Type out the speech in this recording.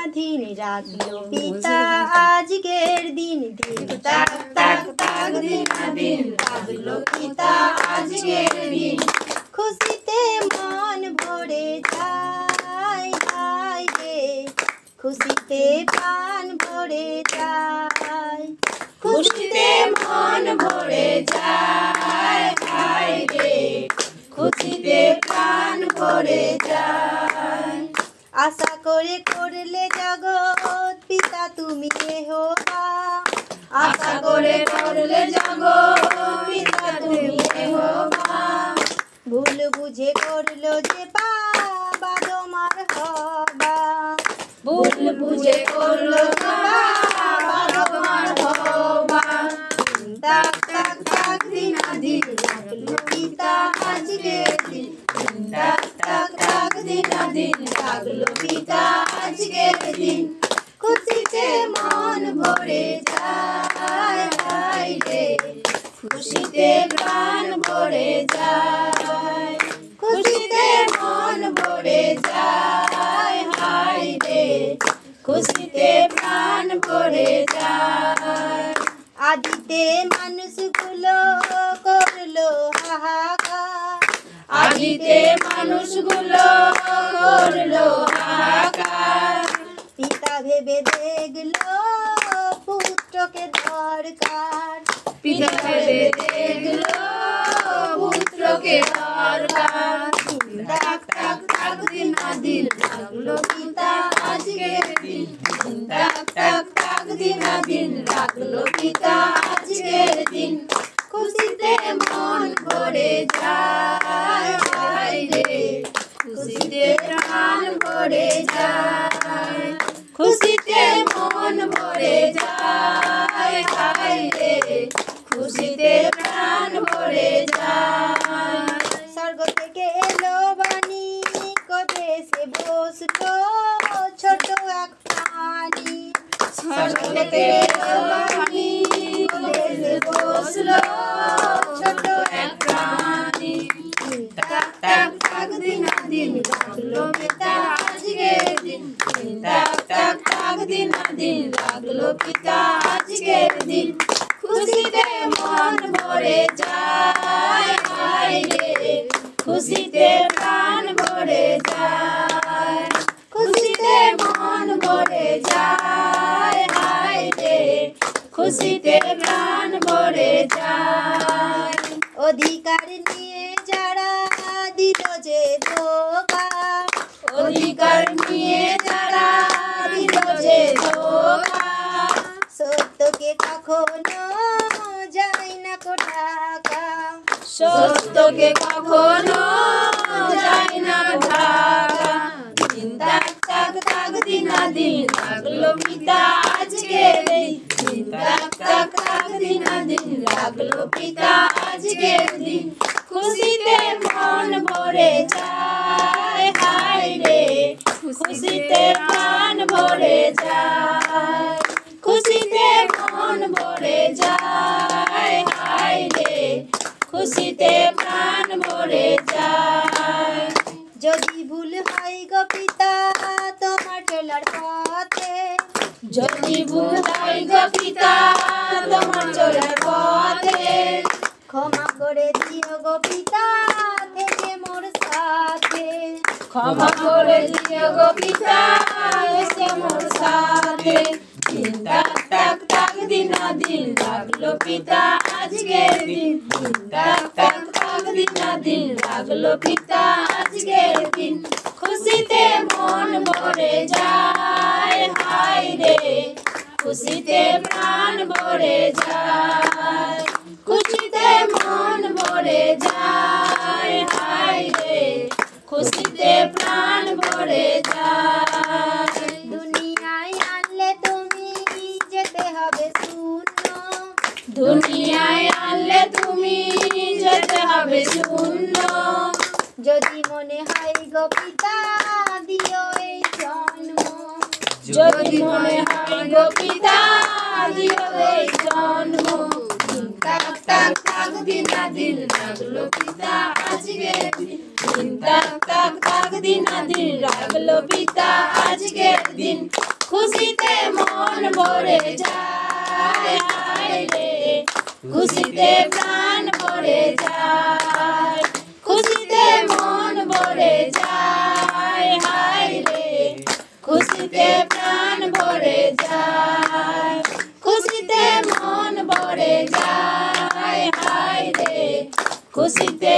দিনাধীন রাখলো পিতা আজকের দিন দিন তাক তাক তাক দিনাধীন রাখলো পিতা আজকের দিন খুশিতে মন ভরে যায় হায় রে খুশিতে প্রাণ ভরে যায় খুশিতে মন ভরে যায় হায় রে খুশিতে প্রাণ ভরে যায় আশা করে করলে জগৎ পিতা তুমি ইহোবা আশা করে করলে জগৎ পিতা তুমি ইহোবা ভুল বুঝে করলো যে বাবা তোমার হবা ভুল বুঝে করলো বাবা তোমার হবা তাক তাক তাক দিনাধীন রাখলো পিতা আজকের দিন তাক তাক তাক দিনাধীন রাখলো পিতা আজকের দিন খুশিতে মন ভরে যায় হায় রে খুশিতে প্রাণ ভরে যায় খুশিতে মন ভরে যায় হায় রে খুশিতে প্রাণ ভরে যায় আদিতে মানুষগুলো করলো হাহাকার আদিতে মানুষগুলো করলো হাহাকার পিতা ভেবে দেখলো পুত্রকে দরকার পিতা ভেবে দেখলো পুত্রকে দরকার তাক তাক তাক দিনাধীন রাখলো পিতা আজকের দিন তাক তাক তাক দিনাধীন রাখলো পিতা আজকের দিন খুশিতে মন ভরে যায় হায় রে খুশিতে প্রাণ ভরে যায় খুশিতে মন ভরে যায় হায় রে খুশিতে প্রাণ ভরে যায় স্বর্গ থেকে এলো বাণী কবে সে বসলো ছোট এক প্রাণী স্বর্গ থেকে এলো বাণী কবে সে বসলো ছোট এক প্রাণী তাক তাক তাক দিনাধীন রাখলো পিতা আজকের দিন তাক তাক তাক দিনাধীন রাখলো পিতা আজকের দিন খুশিতে মন ভরে যায় হায় রে খুশিতে প্রাণ ভরে যায় খুশিতে মন ভরে যায় হায় রে খুশিতে প্রাণ ভরে যায় অধিকার নিয়ে যারা দিল যে ধোঁকা অধিকার নিয়ে যারা দিল যে ধোঁকা সত্যকে কখনো যায় না কো ঢাকা সত্যকে কখনো যায় না ঢাকা দিন তাক তাক তাক দিনাধীন রাখলো পিতা আজকের দিন তাক তাক তাক দিনাধীন রাখলো পিতা আজকের দিন খুশিতে মন ভরে যায় হায় রে খুশিতে প্রাণ ভরে যায় খুশিতে মন ভরে যায় হায় রে খুশিতে প্রাণ ভরে যায় যদি ভুল হয় গো পিতা তোমার চলার পথে যদি ভুল হয় গো পিতা তোমার চলার পথে ক্ষমা করে দিও গো পিতা থেকে মোর সাথে ক্ষমা করে দিও গো পিতা এসে মোর সাথে তাক তাক তাক দিনাধীন রাখলো পিতা আজকের দিন তাক তাক তাক দিনাধীন রাখলো পিতা আজকের দিন খুশিতে মন ভরে যায় হায় রে খুশিতে প্রাণ ভরে যায় খুশিতে মন ভরে যায় হায় রে খুশিতে প্রাণ ভরে যায় দুনিয়ায় আনলে তুমি যেতে হবে শূন্য দুনিয়ায় আনলে তুমি যেতে হবে শূন্য যদি মনে হয় গো পিতা দিও এই জন্ম যদি মনে হয় গো পিতা দিও এই জন্ম তাক তাক তাক দিনাধীন রাখলো পিতা আজকের দিন তাক তাক তাক দিনাধীন রাখলো পিতা আজকের দিন ভরে যায় হায় রে খুশিতে প্রাণ ভরে যায় খুশিতে মন ভরে যায় হায় রে খুশিতে প্রাণ ভরে যায় খুশিতে মন ভরে যায় হায় রে খুশিতে